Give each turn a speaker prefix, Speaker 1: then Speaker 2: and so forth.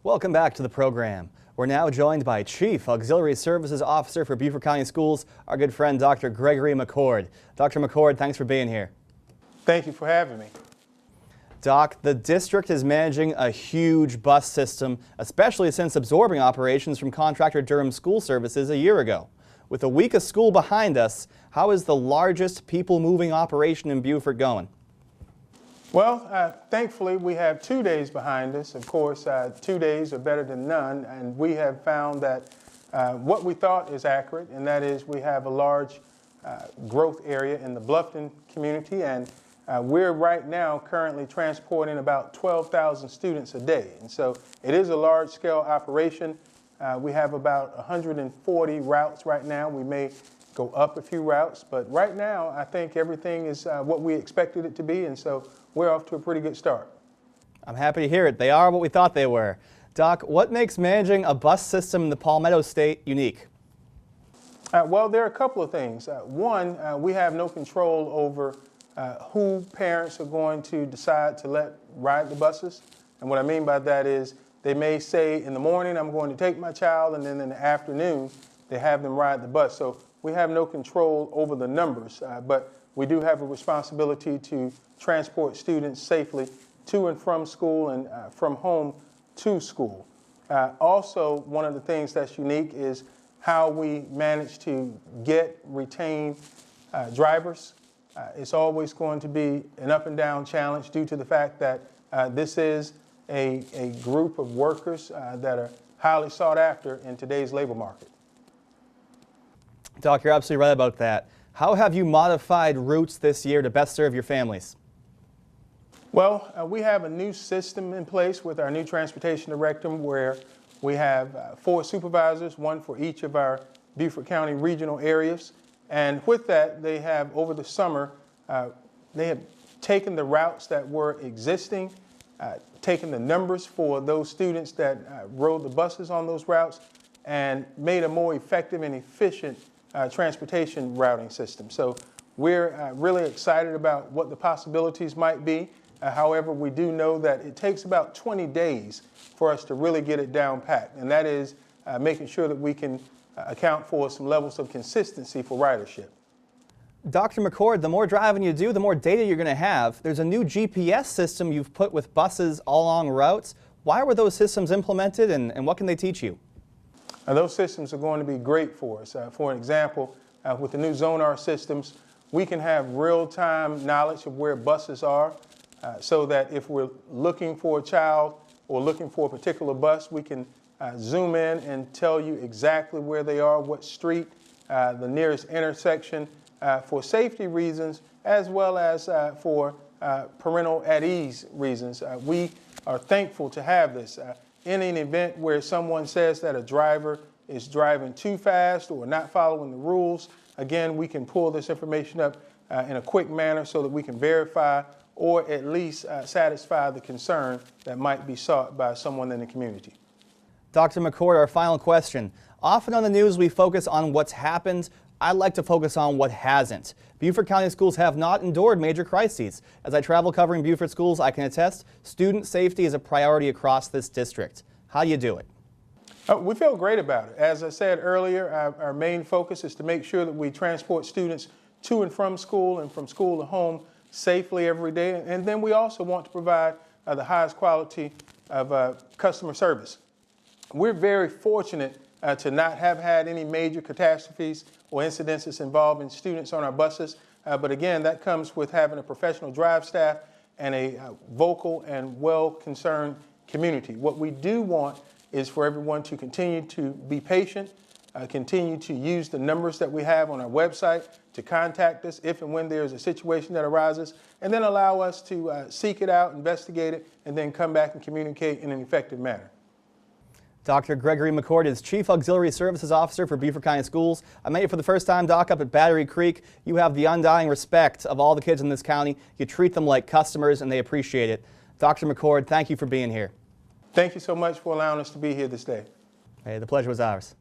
Speaker 1: Welcome back to the program. We're now joined by Chief Auxiliary Services Officer for Beaufort County Schools, our good friend Dr. Gregory McCord. Dr. McCord, thanks for being here.
Speaker 2: Thank you for having me.
Speaker 1: Doc, the district is managing a huge bus system, especially since absorbing operations from contractor Durham School Services a year ago. With a week of school behind us, how is the largest people-moving operation in Beaufort going?
Speaker 2: Well, thankfully we have 2 days behind us. Of course, 2 days are better than none, and we have found that what we thought is accurate, and that is we have a large growth area in the Bluffton community, and we're right now currently transporting about 12,000 students a day. And so it is a large-scale operation. We have about 140 routes right now. We may go up a few routes, but right now I think everything is what we expected it to be, and so we're off to a pretty good start.
Speaker 1: I'm happy to hear it. They are what we thought they were. Doc, what makes managing a bus system in the Palmetto State unique?
Speaker 2: Well, there are a couple of things. One, we have no control over who parents are going to decide to let ride the buses. And what I mean by that is they may say in the morning, I'm going to take my child, and then in the afternoon, they have them ride the bus. So we have no control over the numbers, but we do have a responsibility to transport students safely to and from school and from home to school. Also, one of the things that's unique is how we manage to retain drivers. It's always going to be an up and down challenge due to the fact that this is a group of workers that are highly sought after in today's labor market.
Speaker 1: Doc, you're absolutely right about that. How have you modified routes this year to best serve your families?
Speaker 2: Well, we have a new system in place with our new transportation director where we have 4 supervisors, 1 for each of our Beaufort County regional areas. And with that, they have, over the summer, they have taken the routes that were existing, taken the numbers for those students that rode the buses on those routes, and made a more effective and efficient transportation routing system. So we're really excited about what the possibilities might be. However, we do know that it takes about 20 days for us to really get it down packed, and that is making sure that we can account for some levels of consistency for ridership.
Speaker 1: Dr. McCord, the more driving you do, the more data you're going to have. There's a new GPS system you've put with buses all along routes. Why were those systems implemented, and what can they teach you?
Speaker 2: Those systems are going to be great for us. For an example, with the new Zonar systems, we can have real-time knowledge of where buses are so that if we're looking for a child or looking for a particular bus, we can zoom in and tell you exactly where they are, what street, the nearest intersection, for safety reasons as well as for parental at ease reasons. We are thankful to have this. In an event where someone says that a driver is driving too fast or not following the rules, again, we can pull this information up in a quick manner so that we can verify or at least satisfy the concern that might be sought by someone in the community.
Speaker 1: Dr. McCord, our final question. Often on the news we focus on what's happened. I'd like to focus on what hasn't. Beaufort County schools have not endured major crises. As I travel covering Beaufort schools, I can attest student safety is a priority across this district. How do you do it?
Speaker 2: We feel great about it. As I said earlier, our main focus is to make sure that we transport students to and from school and from school to home safely every day. And then we also want to provide the highest quality of customer service. We're very fortunate to not have had any major catastrophes or incidences involving students on our buses. But again, that comes with having a professional drive staff and a vocal and well-concerned community. What we do want is for everyone to continue to be patient, continue to use the numbers that we have on our website to contact us if and when there's a situation that arises, and then allow us to seek it out, investigate it, and then come back and communicate in an effective manner.
Speaker 1: Dr. Gregory McCord is Chief Auxiliary Services Officer for Beaufort County Schools. I met you for the first time, Doc, up at Battery Creek. You have the undying respect of all the kids in this county. You treat them like customers, and they appreciate it. Dr. McCord, thank you for being here.
Speaker 2: Thank you so much for allowing us to be here this day.
Speaker 1: Hey, the pleasure was ours.